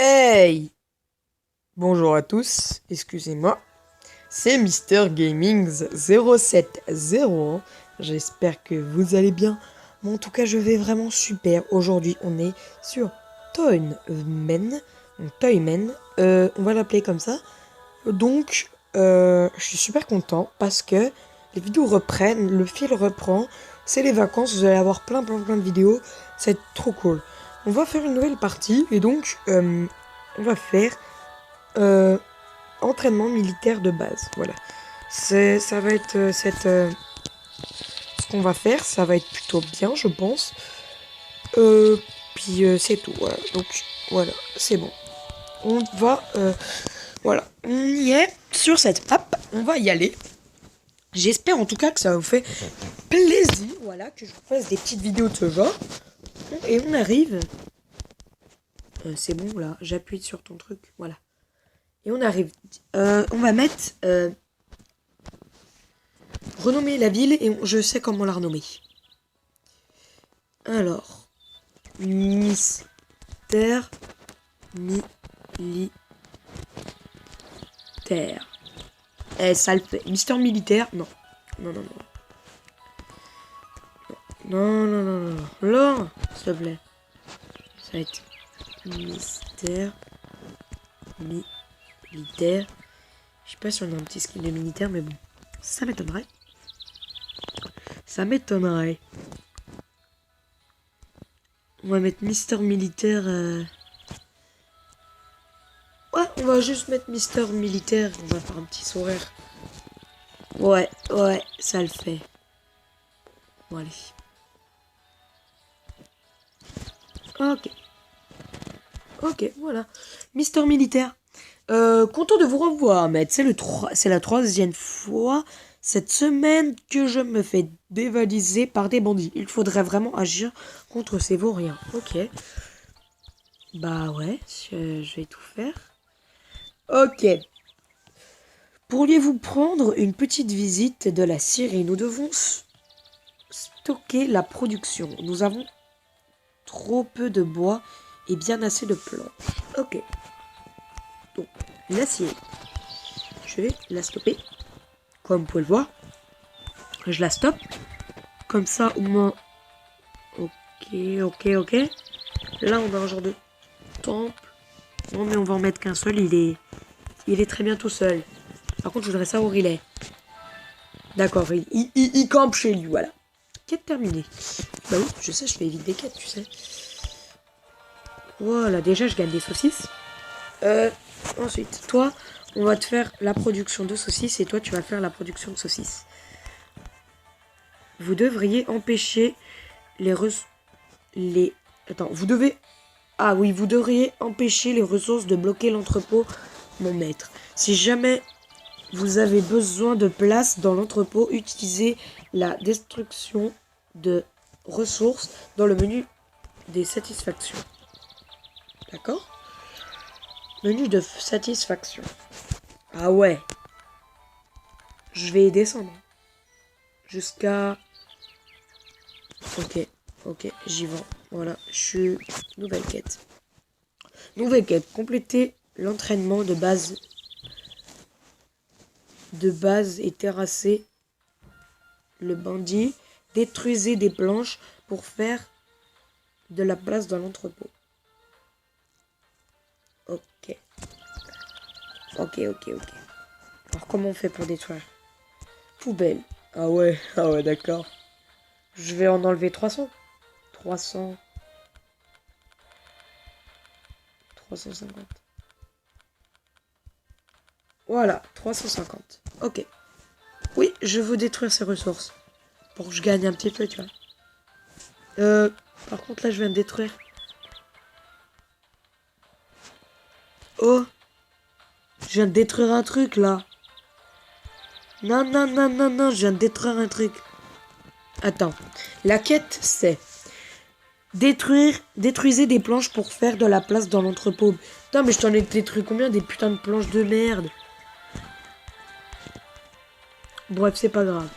Hey! Bonjour à tous, excusez-moi. C'est Mister Gaming 0701. J'espère que vous allez bien. Mais en tout cas, je vais vraiment super. Aujourd'hui, on est sur Toyman. Donc, Toyman. On va l'appeler comme ça. Donc, je suis super content parce que les vidéos reprennent, le fil reprend. C'est les vacances, vous allez avoir plein de vidéos. C'est trop cool. On va faire une nouvelle partie et donc, on va faire euh, entraînement militaire de base. Voilà. Ça va être ce qu'on va faire. Ça va être plutôt bien, je pense. Puis c'est tout. Voilà. Donc voilà, c'est bon. On va, voilà, on y est sur cette app. On va y aller. J'espère en tout cas que ça vous fait plaisir. Voilà, que je vous fasse des petites vidéos de ce genre. Et on arrive. C'est bon là. J'appuie sur ton truc. Voilà. Et on arrive. On va mettre renommer la ville et je sais comment la renommer. Alors, mystère militaire. Ça le fait. Mystère militaire, non. Non, non, non. Non, non, non, non, non. Là, s'il te plaît. Ça va être mystère militaire. Je sais pas si on a un petit skin de militaire, mais bon. Ça m'étonnerait. Ça m'étonnerait. On va mettre mystère militaire. Ouais, on va juste mettre Mister Militaire. On va faire un petit sourire. Ouais, ouais, ça le fait. Bon, allez. Ok. Ok, voilà. Mister Militaire. Content de vous revoir, maître. C'est la troisième fois cette semaine que je me fais dévaliser par des bandits. Il faudrait vraiment agir contre ces vauriens. Ok. Bah ouais, je vais tout faire. Ok. Pourriez-vous prendre une petite visite de la Syrie? Nous devons stocker la production. Nous avons trop peu de bois et bien assez de planches. Ok. Donc, l'acier. Je vais la stopper. Comme vous pouvez le voir. Je la stoppe. Comme ça, au moins... Ok, ok, ok. Là, on a un genre de temple. Non, mais on va en mettre qu'un seul. Il est très bien tout seul. Par contre, je voudrais savoir où il est. D'accord, il campe chez lui, voilà. Quête terminée. Bah oui, je sais, je fais vite des quêtes, tu sais. Voilà, déjà, je gagne des saucisses. Ensuite, toi, on va te faire la production de saucisses et toi, tu vas faire la production de saucisses. Vous devriez empêcher les... Attends, vous devez... Ah oui, vous devriez empêcher les ressources de bloquer l'entrepôt, mon maître. Si jamais vous avez besoin de place dans l'entrepôt, utilisez la destruction de ressources dans le menu des satisfactions. D'accord? Menu de satisfaction. Ah ouais. Je vais descendre. Jusqu'à... Ok, ok, j'y vais. Voilà, je suis... Nouvelle quête. Nouvelle quête. Compléter l'entraînement de base. Et terrasser le bandit. Détruisez des planches pour faire de la place dans l'entrepôt. Ok. Ok, ok, ok. Alors comment on fait pour détruire? Poubelle. Ah ouais, d'accord. Je vais en enlever 300. 300. 350. Voilà, 350. Ok. Oui, je veux détruire ces ressources. Pour que je gagne un petit peu, tu vois. Par contre, là, je viens de détruire. Oh, je viens de détruire un truc, là. Non, non, non, non, non, je viens de détruire un truc. Attends. La quête, c'est... Détruisez des planches pour faire de la place dans l'entrepôt. Putain, mais je t'en ai détruit combien des putains de planches de merde. Bref, c'est pas grave.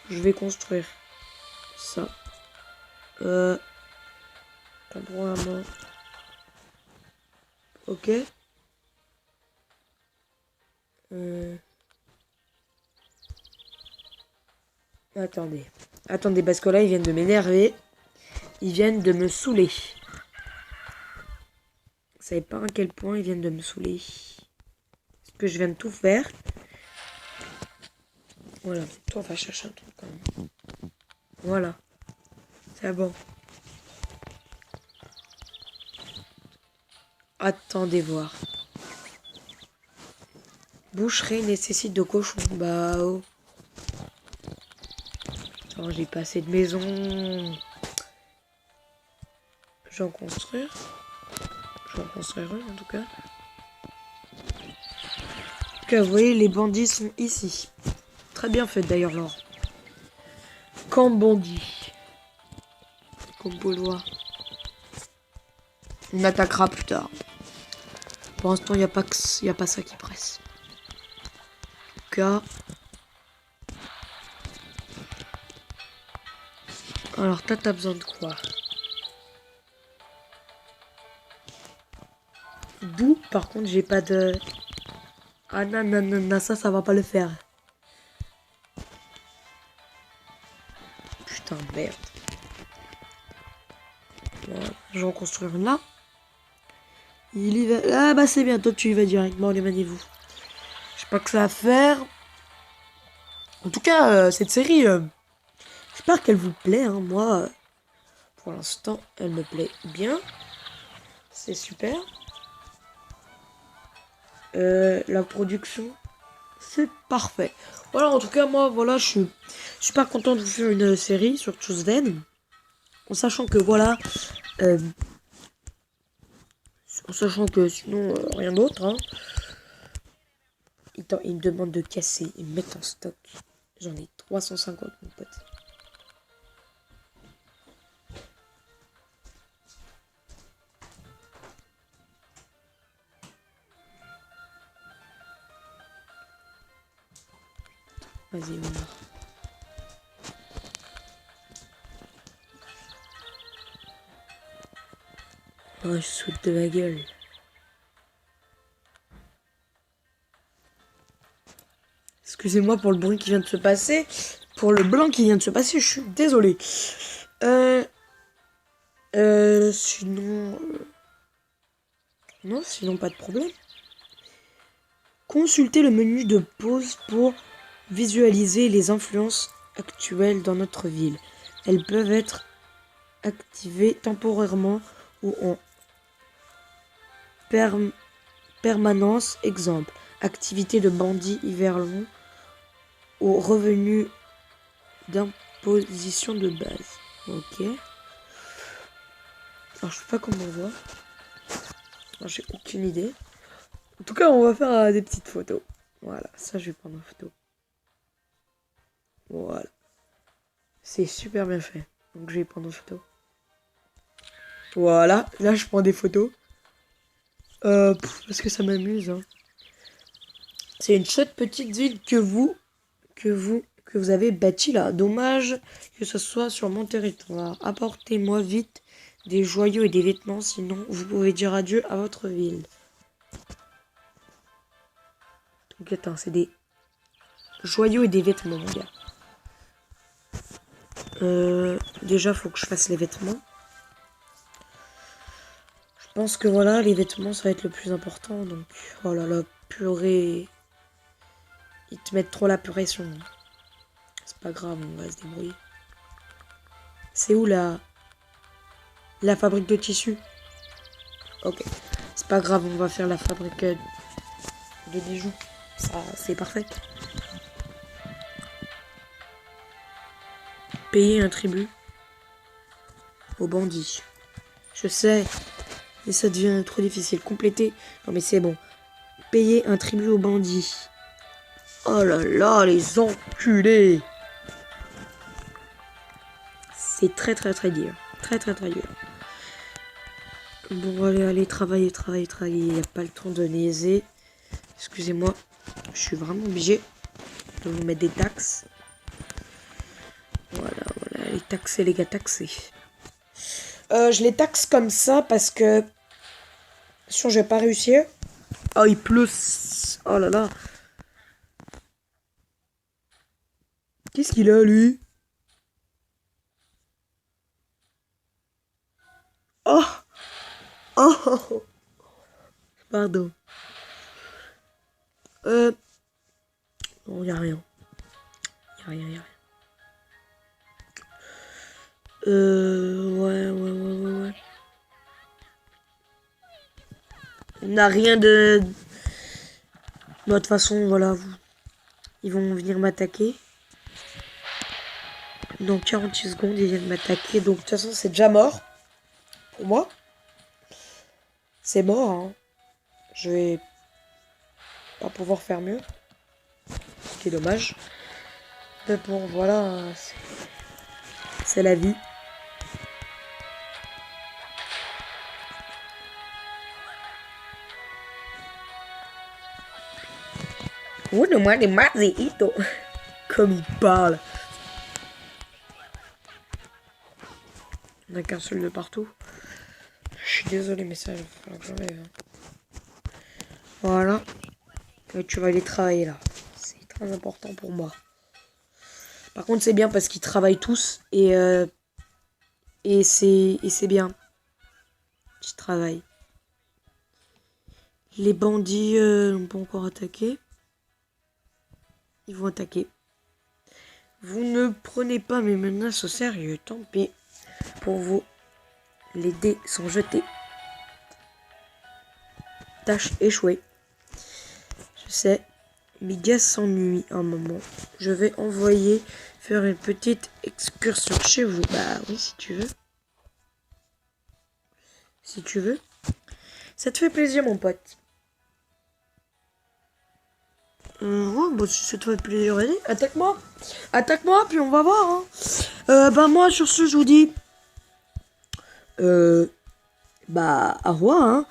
Je vais construire ça. Pas droit à mort. Ok. Attendez. Attendez, parce que là, ils viennent de m'énerver. Ils viennent de me saouler. Vous savez pas à quel point ils viennent de me saouler. Parce que je viens de tout faire. Voilà. Toi, on va chercher un truc quand même. Voilà. C'est bon. Attendez voir. Boucherie nécessite de cochons. Bah oh. Attends, j'ai pas assez de maison. Je vais en construire. Je vais en construire une en tout cas. En tout cas, vous voyez, les bandits sont ici. Très bien fait d'ailleurs, Laure. Camp bandit. Comme vous le voir. On attaquera plus tard. Pour l'instant, il n'y a pas ça qui presse. En tout cas. Alors, t'as besoin de quoi? D'où, par contre, j'ai pas de... Ah non, non, non, non, ça va pas le faire. Putain, merde. Voilà, je vais en construire une là. Il y va... Ah bah c'est bien, toi tu y vas directement, les maniez-vous. Je sais pas que ça à faire. En tout cas, cette série, j'espère qu'elle vous plaît. Hein. Moi, pour l'instant, elle me plaît bien. C'est super. La production, c'est parfait. Voilà, en tout cas, moi, voilà, je suis super content de vous faire une série sur Tuesday. En sachant que, voilà, en sachant que sinon, rien d'autre. Hein. Il me demande de casser et me mettre en stock. J'en ai 350, mon pote. Vas-y, on va. Oh, je saute de ma gueule. Excusez-moi pour le bruit qui vient de se passer. Pour le blanc qui vient de se passer, je suis désolé. Sinon... Non, sinon pas de problème. Consultez le menu de pause pour visualiser les influences actuelles dans notre ville. Elles peuvent être activées temporairement ou en permanence. Exemple, activité de bandits hiver long aux revenus d'imposition de base. Ok. Alors, je sais pas comment on voit. J'ai aucune idée. En tout cas, on va faire des petites photos. Voilà, ça, je vais prendre en photo. Voilà. C'est super bien fait. Donc, je vais prendre en photo. Voilà, là, je prends des photos. Parce que ça m'amuse. Hein. C'est une chouette petite ville que vous avez bâtie là. Dommage que ce soit sur mon territoire. Apportez-moi vite des joyaux et des vêtements, sinon vous pouvez dire adieu à votre ville. Donc attends, c'est des joyaux et des vêtements, mon gars. Déjà, faut que je fasse les vêtements. Je pense que voilà, les vêtements, ça va être le plus important. Donc, oh là là, purée. Ils te mettent trop la pression. C'est pas grave, on va se débrouiller. C'est où la fabrique de tissus? Ok. C'est pas grave, on va faire la fabrique de bijoux. Ça, c'est parfait. Payer un tribut aux bandits. Je sais, mais ça devient trop difficile. Compléter. Non mais c'est bon. Payer un tribut aux bandits. Oh là là, les enculés. C'est très très très dur. Très très très dur. Bon, allez, travailler. Il n'y a pas le temps de niaiser. Excusez-moi, je suis vraiment obligé de vous mettre des taxes. Voilà, les taxés, les gars, taxés. Je les taxe comme ça parce que Sûr, j'ai pas réussi. Oh, il pleut. Oh là là. Qu'est-ce qu'il a, lui? Oh! Oh! Oh, oh. Pardon. Non, y a rien. Y a rien, y a rien. Ouais. On n'a rien de... De toute façon, voilà. Ils vont venir m'attaquer. Dans 48 secondes, ils viennent m'attaquer. Donc, de toute façon, c'est déjà mort. Pour moi. C'est mort, hein. Je vais pas pouvoir faire mieux. Ce qui est dommage. Mais bon, voilà. C'est la vie. Moi, des mazzitos. Comme il parle. On n'a qu'un seul de partout. Je suis désolé, mais ça, il va falloir que j'enlève. Voilà. Et tu vas aller travailler là. C'est très important pour moi. Par contre, c'est bien parce qu'ils travaillent tous. Et c'est bien. Ils travaillent. Les bandits n'ont pas encore attaqué. Ils vont attaquer. Vous ne prenez pas mes menaces au sérieux. Tant pis. Pour vous. Les dés sont jetés. Tâche échouée. Je sais. Migas s'ennuie un moment. Je vais envoyer faire une petite excursion chez vous. Bah oui, si tu veux. Si tu veux. Ça te fait plaisir, mon pote. Ouais, bah si ça te fait plaisir, vas-y, attaque-moi. Attaque-moi, puis on va voir. Hein. Bah moi, sur ce, je vous dis... Bah, au revoir.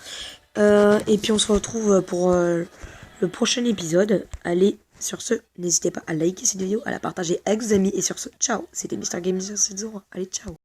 Hein. Et puis on se retrouve pour le prochain épisode. Allez, sur ce, n'hésitez pas à liker cette vidéo, à la partager avec vos amis. Et sur ce, ciao. C'était Mr. Game 0. Allez, ciao.